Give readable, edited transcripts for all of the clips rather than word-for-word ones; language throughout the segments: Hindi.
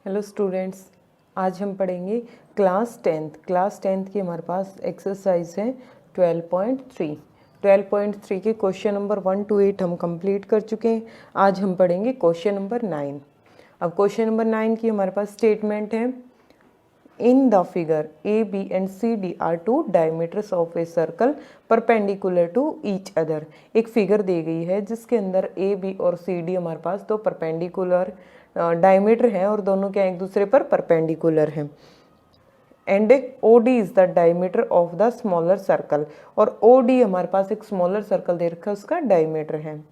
हेलो स्टूडेंट्स, आज हम पढ़ेंगे क्लास टेंथ की हमारे पास एक्सरसाइज है 12.3। 12.3 के क्वेश्चन नंबर 1 to 8 हम कंप्लीट कर चुके हैं। आज हम पढ़ेंगे क्वेश्चन नंबर 9। अब क्वेश्चन नंबर 9 की हमारे पास स्टेटमेंट है, in the figure A B and C D are two diameters of a circle perpendicular to each other. एक फिगर दी गई है जिसके अंदर ए बी और सी डी हमारे पास दो परपेंडिकुलर डायमीटर हैं और दोनों क्या एक दूसरे पर परपेंडिकुलर हैं। And O D is the diameter of the smaller circle, और ओ डी हमारे पास एक स्मॉलर सर्कल दे रखा है, उसका डायमीटर है।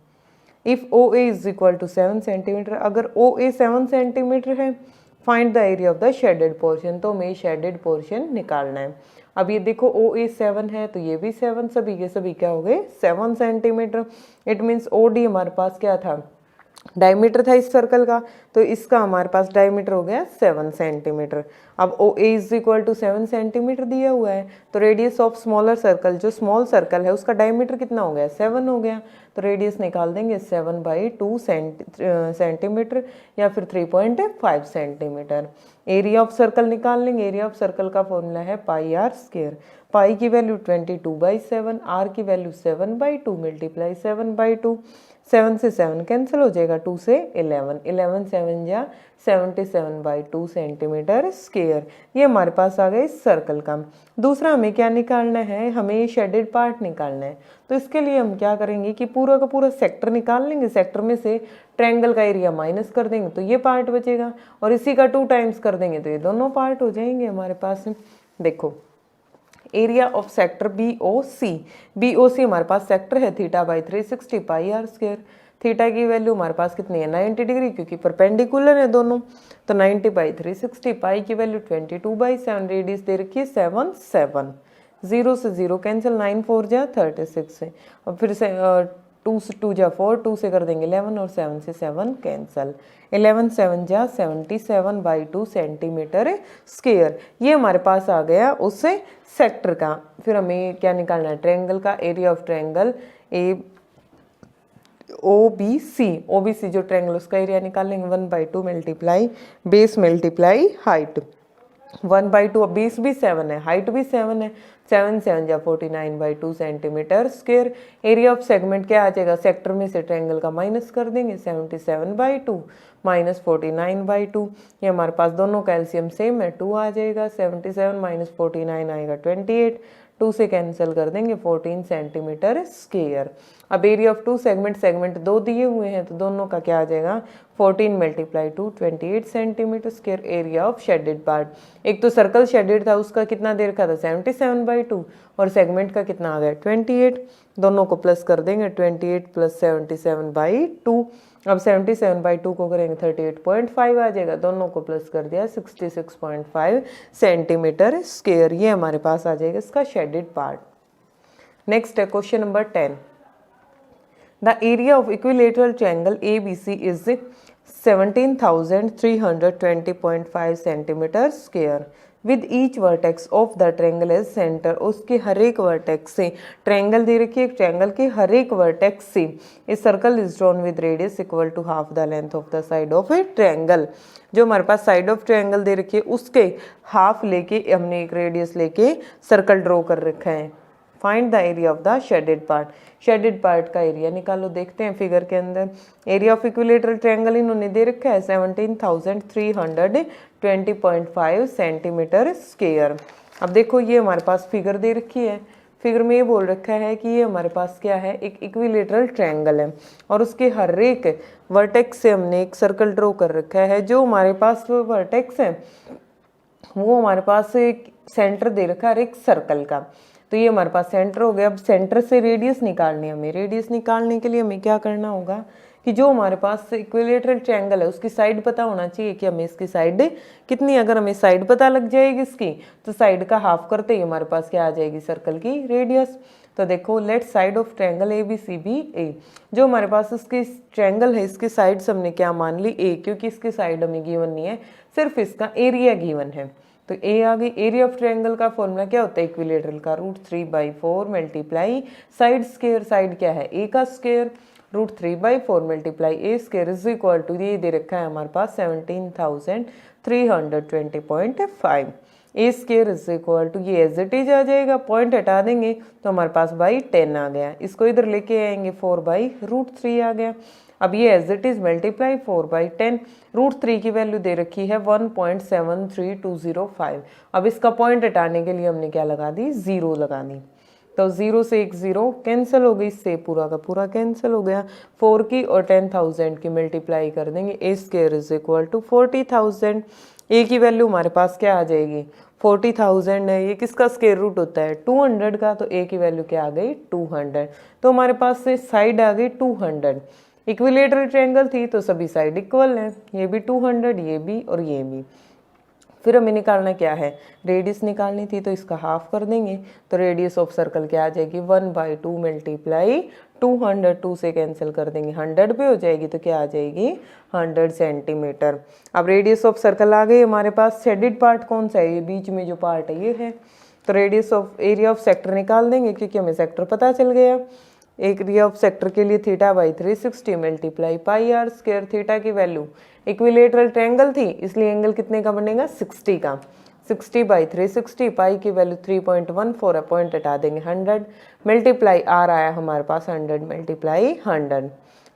If O A is equal to 7 centimetre, अगर ओ ए 7 सेंटीमीटर है, find the area of the shaded portion, तो हमें शेडेड पोर्शन निकालना है। अब ये देखो ओ ए 7 है तो ये भी 7, सभी के सभी क्या हो गए 7 centimetre. It means O D हमारे पास क्या था, डायमीटर था इस सर्कल का, तो इसका हमारे पास डायमीटर हो गया 7 सेंटीमीटर। अब O A is equal to 7 centimetre दिया हुआ है, तो रेडियस ऑफ स्मॉलर सर्कल, जो स्मॉल सर्कल है उसका डायमीटर कितना हो गया 7 हो गया, तो रेडियस निकाल देंगे 7/2 सेंटीमीटर या फिर 3.5 सेंटीमीटर। एरिया ऑफ सर्कल निकाल लेंगे। एरिया ऑफ सर्कल का फॉर्मूला है पाई आर स्क्वायर। पाई की वैल्यू 22/7, आर की वैल्यू 7/2 मल्टीप्लाई 7/2। 7 से 7 कैंसिल हो जाएगा, 2 से 11, 11 7 जा 77/2 सेंटीमीटर स्क्वायर। ये हमारे पास आ गया इस सर्कल का। दूसरा हमें क्या निकालना है, हमें शेडेड पार्ट निकालना है। तो इसके लिए हम क्या करेंगे कि पूरा का पूरा सेक्टर निकाल लेंगे। सेक्टर में से ट्रायंगल का एरिया माइनस कर देंगे तो ये पार्ट बचेगा, और इसी का 2 टाइम्स कर देंगे तो ये दोनों पार्ट हो जाएंगे हमारे पास। देखो area of sector B O C हमारे पास सेक्टर है θ/360 पाई आर स्क्वायर। थीटा की वैल्यू हमारे पास कितनी है 90 डिग्री, क्योंकि परपेंडिकुलर है दोनों, तो 90/360। पाई की वैल्यू 22/7, रेडियस दे रखी है 7 7, 0 से 0 कैंसिल, 9 4 जा 36 है। और फिर से 2 से 2 जा 4, 2 से कर देंगे 11 और 7 से 7 कैंसल, 11 7 जा 77/2 सेंटीमीटर स्क्वायर। ये हमारे पास आ गया उससे सेक्टर का। फिर हमें क्या निकालना है, ट्रायंगल का area of triangle A O B C जो ट्रायंगल उसका एरिया निकाल लेंगे 1/2 मल्टीप्लाई बेस मल्टीप्लाई हाइट। 1/2, अब बेस भी 7 है, हाइट भी 7 है, 7 7 जा 49/2 centimetre square. Area of segment क्या आ जाएगा, सेक्टर में से ट्रायंगल का माइनस कर देंगे, 77/2 माइनस 49/2। ये हमारे पास दोनों का एलसीएम सेम है, 2 आ जाएगा, 77 माइनस 49 आएगा 28, 2 से कैंसिल कर देंगे 14 सेंटीमीटर स्क्वायर। अब एरिया ऑफ 2 सेगमेंट 2 दिए हुए हैं, तो दोनों का क्या आ जाएगा 14 multiply 2 28 centimetre square. Area of shaded part, एक तो सर्कल शेडेड था उसका कितना दे रखा था 77/2, और सेगमेंट का कितना आ गया 28, दोनों को प्लस कर देंगे 28 + 77/2। अब 77/2 को करेंगे 38.5 आ जाएगा, दोनों को प्लस कर दिया 66.5 सेंटीमीटर स्क्वायर। ये हमारे पास आ जाएगा इसका शेडेड पार्ट। नेक्स्ट है question number 10। The area of equilateral triangle A B C is 17,320.5 centimetre square with each vertex of the triangle as centre. उसके हर एक वर्टेक्स से, ट्रायंगल दे रखी है, ट्रायंगल के हर एक वर्टेक्स से a circle is drawn with radius equal to half the length of the side of a triangle. जो हमारे पास साइड ऑफ ट्रायंगल दे रखी है उसके हाफ लेके हमने एक रेडियस लेके सर्कल ड्रॉ कर रखा है। Find the area of the shaded part. Shaded part का एरिया निकालो। देखते हैं फिगर के अंदर एरिया ऑफ इक्विलेटरल ट्रायंगल इन्होंने दे रखा है 17,320.5 सेंटीमीटर स्क्वायर। अब देखो ये हमारे पास फिगर दे रखी है, फिगर में ये बोल रखा है कि ये हमारे पास क्या है, एक इक्विलेटरल ट्रायंगल है, और उसके हर एक वर्टेक्स से हमने एक सर्कल ड्रॉ कर रखा है। जो हमारे पास वर्टेक्स है वो हमारे पास एक सेंटर दे रखा है एक सर्कल का, तो ये हमारे पास सेंटर हो गया। अब सेंटर से रेडियस निकालनी है हमें। रेडियस निकालने के लिए हमें क्या करना होगा कि जो हमारे पास इक्विलेटरल ट्रायंगल है उसकी साइड पता होना चाहिए कि हमें इसकी साइड कितनी, अगर हमें साइड पता लग जाएगी इसकी, तो साइड का हाफ करते ही हमारे पास क्या आ जाएगी सर्कल की रेडियस। तो देखो let side of triangle A B C B A. जो हमारे पास इसकी ट्रायंगल है इसकी साइड्स हमने क्या मान ली ए, क्योंकि इसकी साइड हमें गिवन नहीं है, सिर्फ इसका एरिया गिवन है। तो ए आ गई। एरिया ऑफ ट्रायंगल का फॉर्मूला क्या होता है इक्विलेटरल का, √3/4 मल्टीप्लाई साइड स्क्वायर, साइड क्या है ए का square, √3/4 multiply a square is equal to, ये दे रखा है हमारे पास 17,320 320.5। A square is equal to, ये एज इट इज आ जाएगा, पॉइंट हटा देंगे तो हमारे पास बाई 10 आ गया, इसको इधर लेके आएंगे 4/√3 आ गया। अब ये एज इट इज मल्टीप्लाई 4/10, √3 की वैल्यू दे रखी है 1.73205। अब इसका पॉइंट हटाने के लिए हमने क्या लगा दी, 0 लगा दी, तो 0 से एक 0 कैंसिल हो गई, इससे पूरा का पूरा कैंसिल हो गया। 4 की और 10,000 की मल्टीप्लाई कर देंगे, ए स्क्वायर इज इक्वल टू 40,000। ए की वैल्यू हमारे पास क्या आ जाएगी, 40,000 है, ये किसका स्क्वायर रूट होता है 200 का, तो ए की वैल्यू क्या आ गई 200। तो हमारे पास से साइड आ गई 200। इक्विलेटरल ट्रायंगल थी तो सभी साइड इक्वल हैं, ये भी 200, ये भी और ये भी। फिर हमें निकालना क्या है, रेडियस निकालनी थी, तो इसका हाफ कर देंगे, तो रेडियस ऑफ सर्कल क्या आ जाएगी 1/2 मल्टीप्लाई 200, 2 से कैंसिल कर देंगे 100 पे हो जाएगी, तो क्या आ जाएगी 100 सेंटीमीटर। अब रेडियस ऑफ सर्कल आ गई हमारे पास, शेडेड पार्ट कौन सा है, ये बीच में जो पार्ट है ये है, तो radius of area of sector निकाल देंगे क्योंकि हमें सेक्टर पता चल गया। एरिया ऑफ सेक्टर के लिए θ/360 मल्टीप्लाई πr², थीटा की वैल्यू इक्विलेटरल ट्रायंगल थी इसलिए एंगल कितने का बनेगा 60 का, 60/360, पाई की वैल्यू 3.14 है, पॉइंट हटा देंगे 100 मल्टीप्लाई आर आया हमारे पास 100 मल्टीप्लाई 100,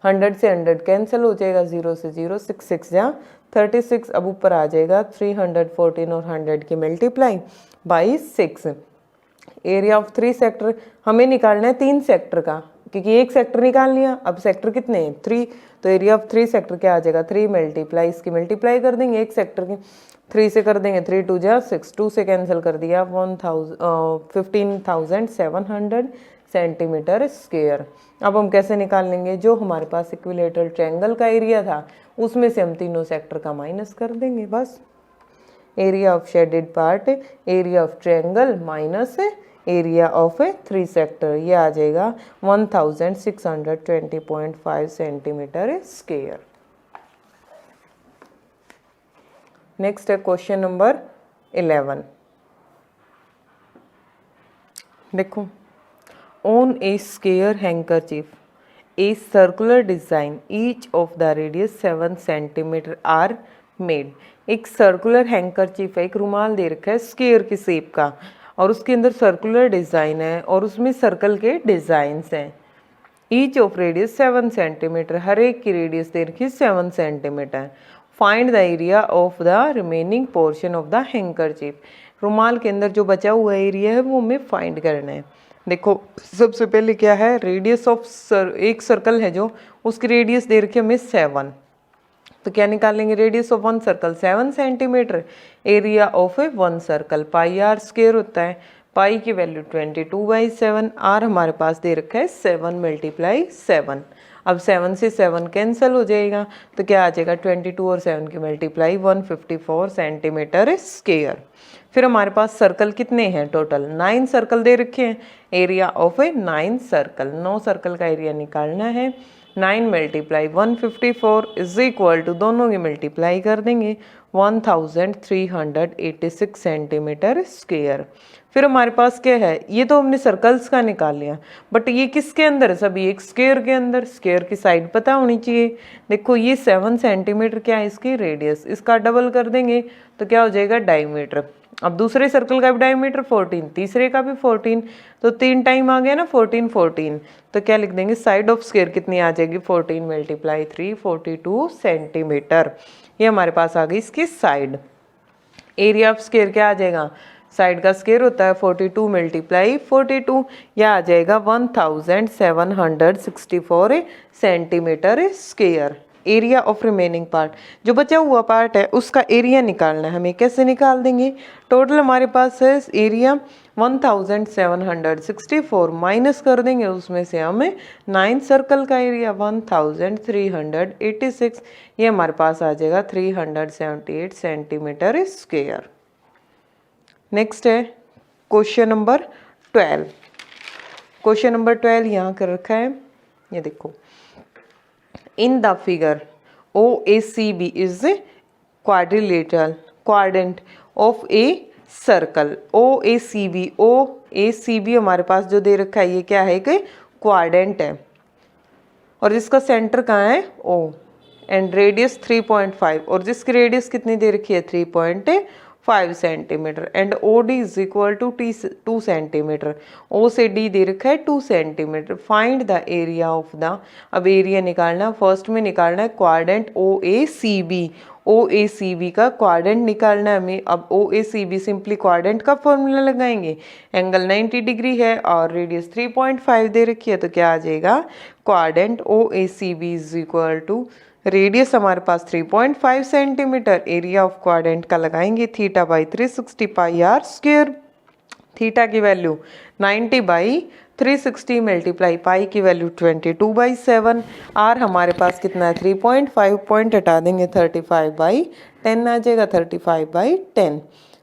100 से 100 कैंसिल हो जाएगा, 0 से 0 6 6 जा 36। अब ऊपर आ जाएगा 314 और 100 की multiply by 6। Area of 3 sector हमें निकालना है 3 सेक्टर का, क्योंकि एक सेक्टर निकाल लिया, अब सेक्टर कितने हैं 3, तो एरिया ऑफ 3 सेक्टर क्या आ जाएगा 3 मल्टीप्लाई इसकी मल्टीप्लाई कर देंगे एक सेक्टर की, 3 से कर देंगे 3 2 जा 6, 2 से कैंसिल कर दिया 15,700 सेंटीमीटर स्क्वायर। अब हम कैसे निकाल लेंगे, जो हमारे पास इक्विलेटरल ट्रायंगल का एरिया था उसमें से हम तीनों सेक्टर का माइनस कर देंगे, बस area of shaded part, area of triangle minus area of 3 sector, ये आ जाएगा 1620.5 सेंटीमीटर स्क्वायर। नेक्स्ट है क्वेश्चन नंबर 11। देखो, on a square handkerchief a circular design each of the radius 7 centimetre are made. एक सर्कुलर हैंकरचीफ है, एक रुमाल दे रखा है स्क्वायर की शेप का और उसके अंदर सर्कुलर डिजाइन है और उसमें सर्कल के डिजाइन्स हैं। ईच ऑफ रेडियस 7 सेंटीमीटर, हर एक की रेडियस दे रखी 7 centimetre. Find the area of the remaining portion of the handkerchief. रुमाल के अंदर जो बचा हुआ एरिया है वो हमें फाइंड करना है। देखो सबसे पहले क्या है, रेडियस ऑफ एक सर्कल है जो उसकी रेडियस दे रखी है हमें 7, तो क्या निकालेंगे, radius of 1 circle 7 centimetre, area of 1 circle πr² होता है, पाई की वैल्यू 22/7, आर हमारे पास दे रखा है 7 मल्टीप्लाई 7। अब 7 से 7 कैंसिल हो जाएगा तो क्या आ जाएगा 22 और 7 की मल्टीप्लाई 154 सेंटीमीटर स्क्वायर। फिर हमारे पास सर्कल कितने हैं, टोटल 9 सर्कल दे रखे हैं, एरिया ऑफ 9 सर्कल, 9 सर्कल का एरिया निकालना है। 9 मल्टीप्लाई 154 इज इक्वल टू, दोनों की मल्टीप्लाई कर देंगे 1386 सेंटीमीटर स्क्वायर। फिर हमारे पास क्या है, ये तो हमने सर्कल्स का निकाल लिया, बट ये किसके अंदर है, सभी एक स्क्वायर के अंदर, स्क्वायर की साइड पता होनी चाहिए। देखो ये 7 सेंटीमीटर क्या है इसकी रेडियस, इसका डबल कर देंगे तो क्या हो जाएगा डायमीटर। अब दूसरे सर्कल का भी डायमीटर 14, तीसरे का भी 14, तो 3 टाइम आ गया ना 14 14, तो क्या लिख देंगे साइड ऑफ स्क्वायर कितनी आ जाएगी 14 मल्टीप्लाई 3 42 सेंटीमीटर। ये हमारे पास आ गई इसकी साइड। एरिया ऑफ स्क्वायर क्या आ जाएगा, साइड का स्क्वायर होता है 42 मल्टीप्लाई 42, यह आ जाएगा 1764 centimetre square. Area of remaining part, जो बचा हुआ पार्ट है उसका एरिया निकालना है हमें, कैसे निकाल देंगे, टोटल हमारे पास है एरिया 1764 माइनस कर देंगे उसमें से हमें 9 सर्कल का एरिया 1386, ये हमारे पास आ जाएगा 378 सेंटीमीटर स्क्वायर। नेक्स्ट है क्वेश्चन नंबर 12। क्वेश्चन नंबर 12 यहाँ कर रखा है, ये देखो, in the figure OACB is a quadrilateral quadrant of a circle। OACB हमारे पास जो दे रखा है ये क्या है, कि क्वाड्रेंट है और जिसका सेंटर कहाँ है O। एंड रेडियस 3.5 और जिसकी रेडियस कितनी दे रखी है 3.5 centimetre and O D is equal to 2 centimetre. O से डी दे रखा है 2 centimetre. Find the area of the, अब एरिया निकालना, फर्स्ट में निकालना है quadrant O A C B. O A C B का क्वाड्रेंट निकालना है हमें। अब O A C B simply quadrant का फॉर्मूला लगाएंगे। एंगल 90 डिग्री है और रेडियस 3.5 दे रखी है, तो क्या आ जाएगा quadrant O A C B is equal to, radius हमारे पास 3.5 सेंटीमीटर, एरिया ऑफ क्वाड्रेंट का लगाएंगे theta by 360 pi r square. Theta की वैल्यू 90 बाई 360 मल्टीप्लाई पाई की वैल्यू 22/7। आर हमारे पास कितना है 3.5, पॉइंट हटा देंगे 35/10 आ जाएगा 35/10।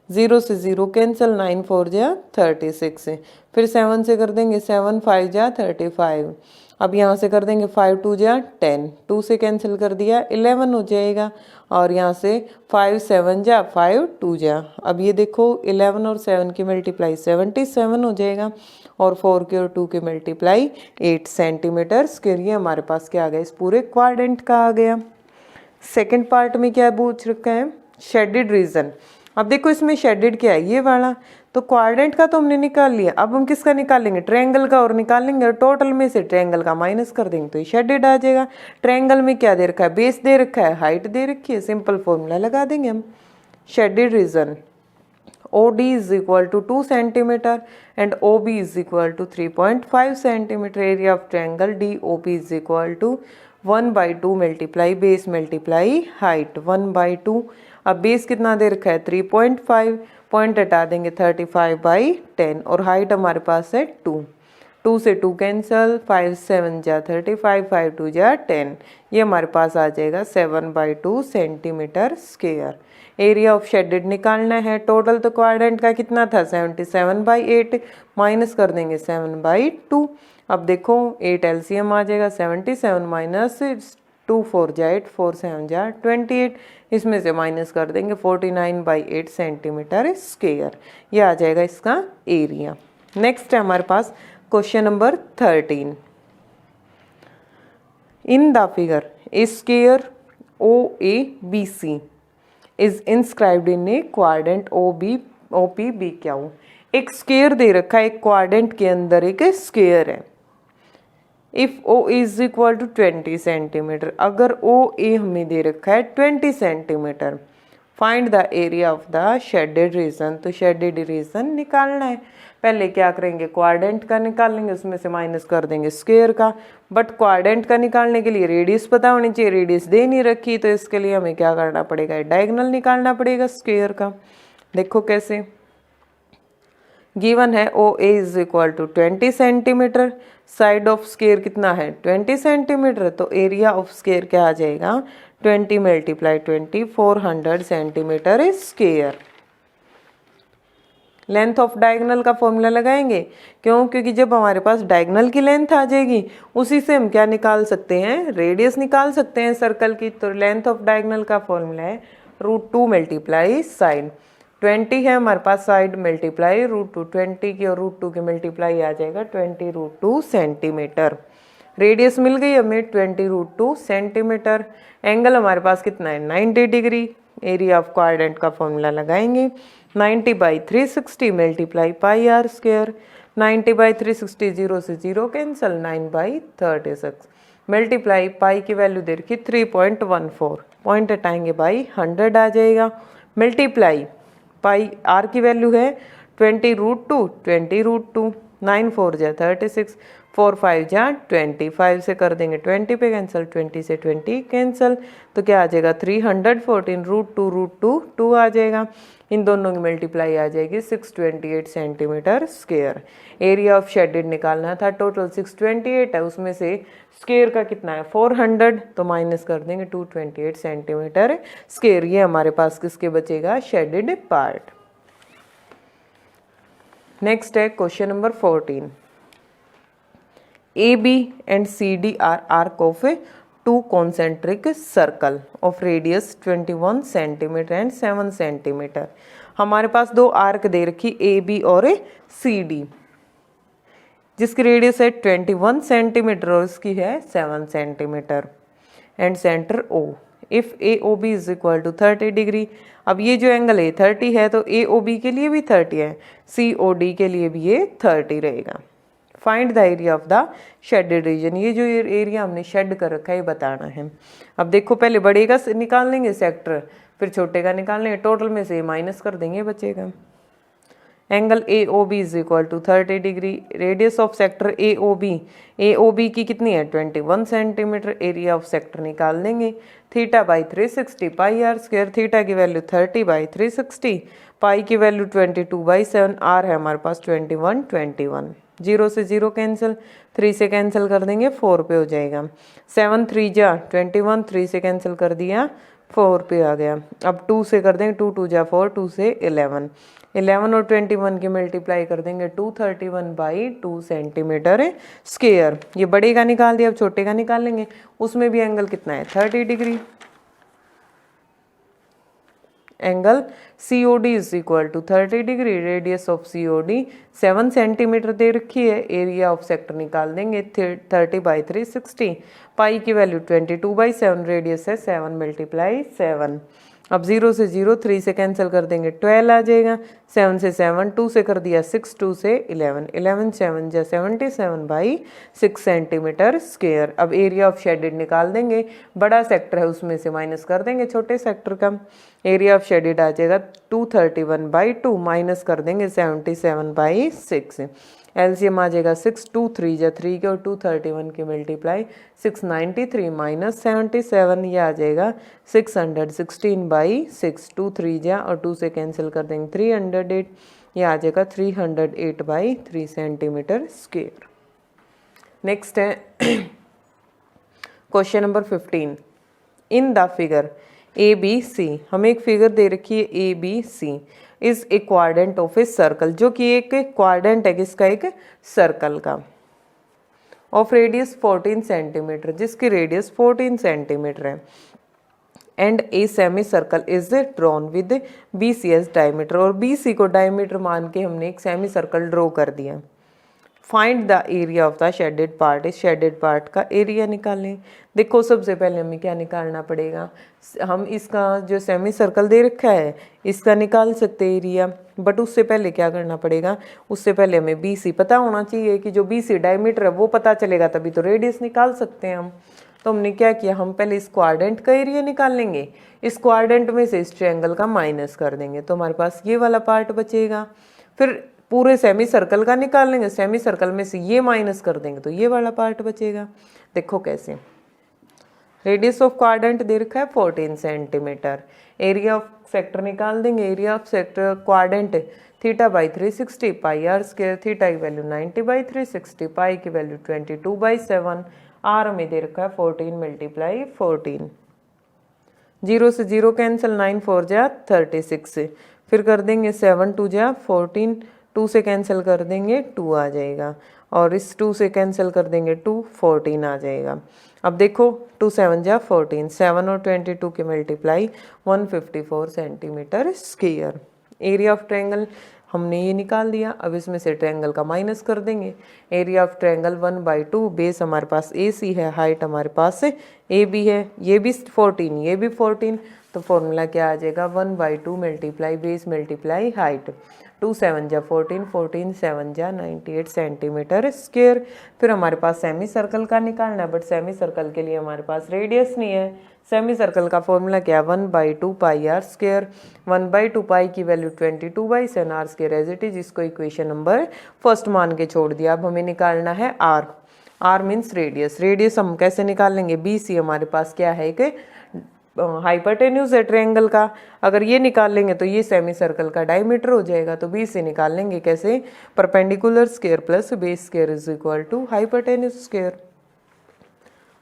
0 से 0 कैंसिल, 9 4 जा 36, फिर 7 से कर देंगे 7 5 जा 35। अब यहाँ से कर देंगे 5 2 जा 10, 2 से कैंसिल कर दिया 11 हो जाएगा और यहाँ से 5 7 जा 5 2 जा। अब ये देखो 11 और 7 की मल्टीप्लाई 77 हो जाएगा और 4 के और 2 के मल्टीप्लाई 8 सेंटीमीटर स्क्वायर। ये हमारे पास क्या आ गया, इस पूरे क्वाड्रेंट का आ गया। सेकंड पार्ट में क्या पूछ रखा है, शेडेड रीजन। अब देखो इसमें शेडेड क्या है, ये वाला, तो क्वाड्रेंट का तो हमने निकाल लिया। अब हम किसका निकालेंगे, ट्रायंगल का, और निकालेंगे और टोटल में से ट्रायंगल का माइनस कर देंगे तो ये शेडेड आ जाएगा। ट्रायंगल में क्या दे रखा है, बेस दे रखा है, हाइट दे रखी है, सिंपल फॉर्मूला लगा देंगे हम। Shaded region OD is equal to 2 centimeter and OB is equal to 3.5 centimeter. Area of triangle DOP is equal to 1/2 multiply base multiply height 1/2। अब बेस कितना दे रखा है 3.5, पॉइंट हटा देंगे 35/10 और हाइट हमारे पास है 2। 2 से 2 कैंसल, 5 7 जा 35, 5 2 जा 10। ये हमारे पास आ जाएगा 7/2 centimetre square. Area of shaded निकालना है। टोटल तो क्वाड्रेंट का कितना था 77/8, माइनस कर देंगे 7/2। अब देखो 8 एलसीएम आ जाएगा, 77 माइनस 2 4 जा 8, 4 7 जा 28, इसमें से माइनस कर देंगे 49/8 सेंटीमीटर स्क्वायर। ये आ जाएगा इसका एरिया। नेक्स्ट है हमारे पास question number 13। In the figure a square OABC is inscribed in a quadrant OPBQ। एक स्क्वायर दे रखा है, एक क्वाड्रेंट के अंदर एक स्क्वायर है। If O is equal to 20 centimetre, अगर OA हमें दे रखा है 20 centimetre, find the area of the shaded region. तो शेडेड रीजन निकालना है। पहले क्या करेंगे, क्वाड्रेंट का निकालेंगे, उसमें से माइनस कर देंगे स्क्वायर का। बट क्वाड्रेंट का निकालने के लिए रेडियस पता होनी चाहिए, रेडियस दे नहीं रखी, तो इसके लिए हमें क्या करना पड़ेगा, डायगोनल निकालना पड़ेगा स्क्वायर का। देखो कैसे, गिवन है OA is equal to 20 centimetre, side of square कितना है 20 सेंटीमीटर, तो एरिया ऑफ स्क्वायर क्या आ जाएगा 20 multiply 20, 400 centimetre square. Length of diagonal का फॉर्मूला लगाएंगे, क्यों, क्योंकि जब हमारे पास डायगोनल की लेंथ आ जाएगी उसी से हम क्या निकाल सकते हैं, रेडियस निकाल सकते हैं सर्कल की। तो लेंथ ऑफ डायगोनल का फॉर्मूला है √2 मल्टीप्लाई साइड। 20 है हमारे पास, साइड मल्टीप्लाई √2, 20 की और √2 की मल्टीप्लाई आ जाएगा 20 √2 सेंटीमीटर। रेडियस मिल गई हमें 20 √2 सेंटीमीटर। एंगल हमारे पास कितना है 90 डिग्री। एरिया ऑफ क्वाड्रेंट का फॉर्मूला लगाएंगे 90/360 मल्टीप्लाई पाई आर स्क्वायर। 90/360, 0 से 0 कैंसल, 9/36 मल्टीप्लाई पाई की वैल्यू दे रखी 3.14, पॉइंट हटाएंगे बाई 100 आ जाएगा। मल्टीप्लाई पाई आर की वैल्यू है 20 √2, 20 √2, 9 4 जा 36, 4 5 जा 25 से कर देंगे 20 पे कैंसिल, 20 से 20 कैंसिल, तो क्या आ जाएगा 314 √2 2 आ जाएगा। इन दोनों की मल्टीप्लाई आ जाएगी 628 centimetre square. Area of shaded निकालना था, टोटल 628 है, उसमें से स्क्वायर का कितना है 400, तो माइनस कर देंगे 228 सेंटीमीटर स्क्वायर। ये हमारे पास किसके बचेगा, शेडेड पार्ट। नेक्स्ट है question number 14। AB and CD are arc of a 2 concentric circle of radius 21 centimetre and 7 centimetre. हमारे पास दो आर्क दे रखी AB और CD, जिसकी रेडियस है 21 सेंटीमीटर और उसकी है 7 centimetre. And centre O। If AOB is equal to 30 degree, अब ये जो एंगल है 30 है तो AOB के लिए भी 30 है, COD के लिए भी ये 30 रहेगा। Find the area of the shaded reason, ये जो एरिया हमने शेड कर रखा है ये बताना है। अब देखो पहले बड़े का निकाल लेंगे सेक्टर, फिर छोटे का निकाल लेंगे, टोटल में से माइनस कर देंगे बचेगा। Angle AOB is equal to 30 degree, radius of sector AOB की कितनी है 21 सेंटीमीटर, एरिया ऑफ सेक्टर निकाल देंगे theta by 360 pi r square, theta की वैल्यू 30 बाई 360, पाई की वैल्यू 22/7, आर है हमारे पास 21, 0 से 0 कैंसिल, 3 से कैंसिल कर देंगे 4 पे हो जाएगा, 7 3 जा 21, 3 से कैंसिल कर दिया 4 पे आ गया। अब 2 से कर देंगे 2 2 जा 4, 2 से 11, 11 और 21 की मल्टीप्लाई कर देंगे 231/2 सेंटीमीटर स्क्वायर। ये बड़े का निकाल दिया, अब छोटे का निकाल लेंगे, उसमें भी एंगल कितना है 30 degree. Angle COD is equal to 30 degree, radius of COD 7 centimetre दे रखी है, एरिया ऑफ सेक्टर निकाल देंगे 30 बाई 360, पाई की वैल्यू 22/7, रेडियस है 7 × 7। अब 0 से 0, 3 से कैंसिल कर देंगे 12 आ जाएगा, 7 से 7, 2 से कर दिया 6, 2 से 11, 11 7 जा 77/6 सेंटीमीटर स्क्वायर। अब एरिया ऑफ शेडेड निकाल देंगे, बड़ा सेक्टर है उसमें से माइनस कर देंगे छोटे सेक्टर का, एरिया ऑफ शेडेड आ जाएगा 231/2, माइनस कर देंगे 77/6, एलसीएम आ जाएगा 6, 2 3 जा 3 के और 231 की मल्टीप्लाई 693 माइनस 77, ये आ जाएगा 616/6, 2 3 जा और 2 से कैंसिल कर देंगे 308, ये आ जाएगा 308/3 सेंटीमीटर स्क्वायर। नेक्स्ट है question number 15। In the figure ABC, हमें एक फिगर दे रखी है ABC is a quadrant of a circle, जो कि एक क्वाड्रेंट है किसका, एक सर्कल का, ऑफ रेडियस 14 सेंटीमीटर, जिसकी रेडियस 14 सेंटीमीटर है, and a semi circle is drawn with BC as diameter, और BC को डायमीटर मान के हमने एक सेमी सर्कल ड्रॉ कर दिया। Find the area of the shaded part, इस शेडेड पार्ट का एरिया निकालें। देखो सबसे पहले हमें क्या निकालना पड़ेगा, हम इसका जो सेमी सर्कल दे रखा है इसका निकाल सकते हैं एरिया, बट उससे पहले क्या करना पड़ेगा, उससे पहले हमें BC पता होना चाहिए कि जो BC डायमीटर है वो पता चलेगा तभी तो रेडियस निकाल सकते हैं हम। तो हमने क्या किया, हम पहले इस क्वाड्रेंट का एरिया निकाल लेंगे, इस क्वाड्रेंट में से इस ट्रायंगल का माइनस कर देंगे तो हमारे पास ये वाला पार्ट बचेगा, फिर पूरे सेमी सर्कल का निकाल लेंगे, सेमी सर्कल में से ये माइनस कर देंगे तो ये वाला पार्ट बचेगा। देखो कैसे, रेडियस ऑफ क्वाड्रेंट दे रखा है 14 सेंटीमीटर, एरिया ऑफ सेक्टर निकाल देंगे, area of sector quadrant theta by 360 pi r square, theta की वैल्यू 90/360, पाई की वैल्यू 22/7, आर में दे रखा है 14 × 14, 0 से 0 कैंसिल, 9 4 जा 36, फिर कर देंगे 7 2 जा 14, 2 से कैंसिल कर देंगे 2 आ जाएगा, और इस 2 से कैंसिल कर देंगे 2, 14 आ जाएगा। अब देखो 2 7 जा 14, 7 और 22 की multiply 154 centimetre square. Area of triangle हमने ये निकाल दिया, अब इसमें से ट्रायंगल का माइनस कर देंगे, एरिया ऑफ ट्रायंगल 1/2, बेस हमारे पास AC है, हाइट हमारे पास AB है, ये भी 14 ये भी 14, तो फॉर्मूला क्या आ जाएगा 1/2 मल्टीप्लाई बेस मल्टीप्लाई हाइट, 2 7 जा 14, 14 7 जा 98 सेंटीमीटर स्क्वायर। फिर हमारे पास सेमी सर्कल का निकालना है, बट सेमी सर्कल के लिए हमारे पास रेडियस नहीं है, सेमी सर्कल का फॉर्मूला क्या है 1/2 पाई आर स्क्वायर, 1/2 पाई की value 22/7 r square as it is, इसको इक्वेशन नंबर फर्स्ट मान के छोड़ दिया। अब हमें निकालना है r, r means radius, radius हम कैसे निकाल लेंगे, BC हमारे पास क्या है कि हाइपोटेन्यूज है ट्रायंगल का, अगर ये निकाल लेंगे तो ये सेमी सर्कल का डायमीटर हो जाएगा, तो BC निकाल लेंगे कैसे, perpendicular square plus base square is equal to hypotenuse square.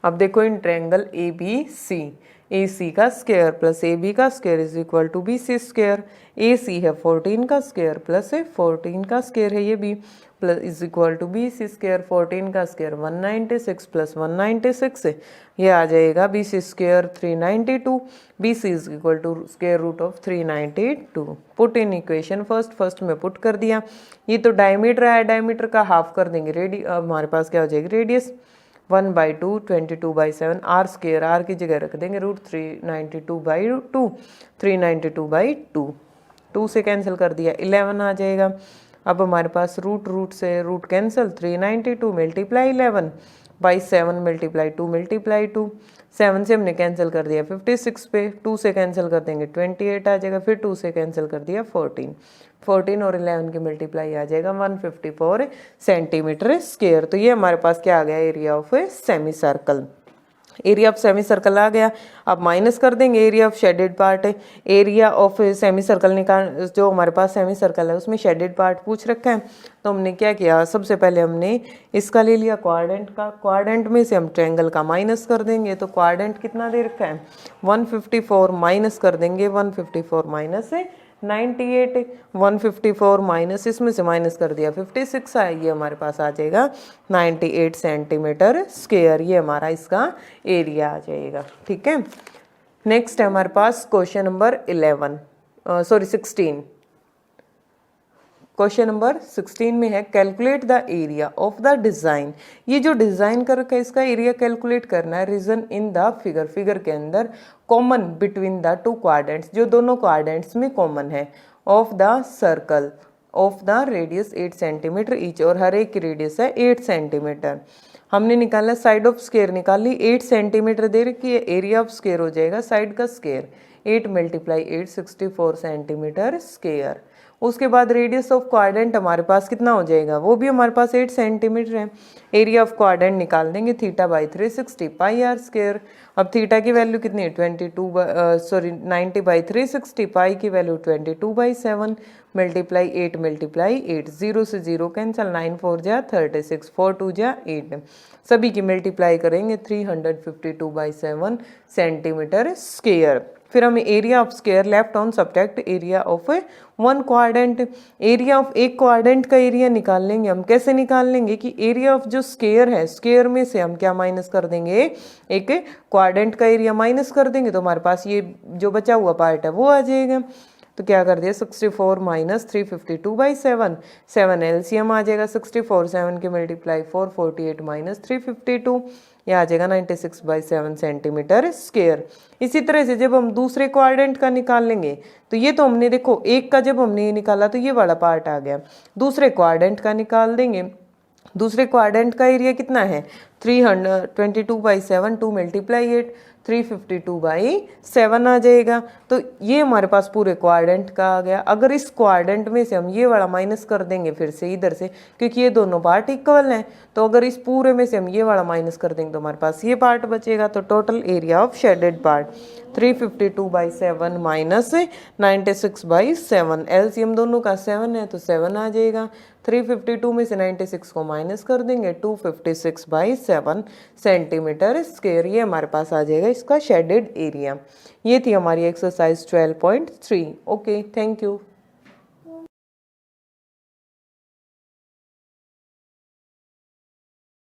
अब देखो इन ट्रायंगल ABC, AC का स्क्वायर प्लस AB का square is equal to BC square, AC है 14 का स्क्वायर प्लस 14 का स्क्वायर है ये भी, plus is equal to BC square, 14 का स्क्वायर 196 प्लस 196, ये आ जाएगा BC square 392, BC is equal to square root of 392। Put in equation first में पुट कर दिया, ये तो डायमीटर है, डायमीटर का हाफ कर देंगे हमारे पास क्या हो जाएगी रेडियस, 1/2 22/7 आर स्केयर, आर की जगह रख देंगे √392/2, 392/2, 2 से कैंसिल कर दिया 11 आ जाएगा। अब हमारे पास रूट से root cancel, 392 multiply 11/7 multiply 2 multiply 2, 7 से हमने कैंसिल कर दिया 56 पे, 2 से कैंसिल कर देंगे 28 आ जाएगा, फिर 2 से कैंसिल कर दिया 14, 14 और 11 की मल्टीप्लाई आ जाएगा 154 सेंटीमीटर स्क्वायर। तो ये हमारे पास क्या आ गया, area of a semi circle. Area of semi circle आ गया। अब माइनस कर देंगे एरिया ऑफ शेडेड पार्ट है। एरिया ऑफ सेमी सर्कल निकाल, जो हमारे पास सेमी सर्कल है उसमें शेडेड पार्ट पूछ रखा है, तो हमने क्या किया, सबसे पहले हमने इसका ले लिया क्वाड्रेंट का, क्वाड्रेंट में से हम ट्रायंगल का माइनस कर देंगे। तो क्वाड्रेंट कितना दे रखा है 154, माइनस कर देंगे 154 माइनस 98, 154 माइनस इसमें से माइनस कर दिया 56 है, ये हमारे पास आ जाएगा 98 सेंटीमीटर स्क्वायर, ये हमारा इसका एरिया आ जाएगा। ठीक है, नेक्स्ट है हमारे पास क्वेश्चन नंबर 16। क्वेश्चन नंबर 16 में है calculate the area of the design. ये जो डिजाइन कर रखा है इसका एरिया कैलकुलेट करना है। Region in the figure, figure के अंदर common between the two quadrants, जो दोनों क्वाड्रेंट्स में कॉमन है, of the circle of the radius 8 centimetre each, और हर एक की रेडियस है 8 सेंटीमीटर। हमने निकाला साइड ऑफ स्क्वायर निकाली, 8 सेंटीमीटर दे रखी है, एरिया ऑफ स्क्वायर हो जाएगा साइड का स्क्वायर, 8 मल्टीप्लाई 8 64 सेंटीमीटर स्क्वायर। उसके बाद रेडियस ऑफ क्वाड्रेंट हमारे पास कितना हो जाएगा, वो भी हमारे पास 8 सेंटीमीटर है। एरिया ऑफ क्वाड्रेंट निकाल देंगे, θ/360 पाई आर स्क्वायर। अब थीटा की वैल्यू कितनी है 90/360, पाई की वैल्यू 22/7 मल्टीप्लाई 8 मल्टीप्लाई 8, 0 से 0 कैंसिल, 9 4 जा 36, 4 2 जा 8, सभी की मल्टीप्लाई करेंगे 352/7 सेंटीमीटर स्क्वायर। फिर हमें area of square left on subtract area of one quadrant. Area of एक क्वाड्रेंट का एरिया निकाल लेंगे हम, कैसे निकाल लेंगे कि एरिया ऑफ जो स्क्वायर है, स्क्वायर में से हम क्या माइनस कर देंगे, एक क्वाड्रेंट का एरिया माइनस कर देंगे, तो हमारे पास ये जो बचा हुआ पार्ट है वो आ जाएगा। तो क्या कर दिया 64 माइनस 352/7, 7 एलसीएम आ जाएगा 64, 7 की मल्टीप्लाई 4, 48 माइनस 352, ये आ जाएगा 96/7 सेंटीमीटर स्क्वायर। इसी तरह से जब हम दूसरे क्वाड्रेंट का निकाल लेंगे, तो ये तो हमने देखो एक का जब हमने ये निकाला तो ये वाला पार्ट आ गया, दूसरे क्वाड्रेंट का निकाल देंगे। दूसरे क्वाड्रेंट का एरिया कितना है 322/7, 2 मल्टीप्लाई 8, 352/7 आ जाएगा। तो ये हमारे पास पूरे क्वाड्रेंट का आ गया। अगर इस क्वाड्रेंट में से हम ये वाला माइनस कर देंगे फिर से इधर से, क्योंकि ये दोनों पार्ट इक्वल हैं, तो अगर इस पूरे में से हम ये वाला माइनस कर देंगे तो हमारे पास ये पार्ट बचेगा। तो total area of shaded part 352/7 minus 96/7, LCM दोनों का 7 है तो 7 आ जाएगा। 352 में से 96 को माइनस कर देंगे, 256/7 सेंटीमीटर स्क्वायर, ये हमारे पास आ जाएगा इसका शेडेड एरिया। ये थी हमारी एक्सरसाइज 12.3। Okay, thank you.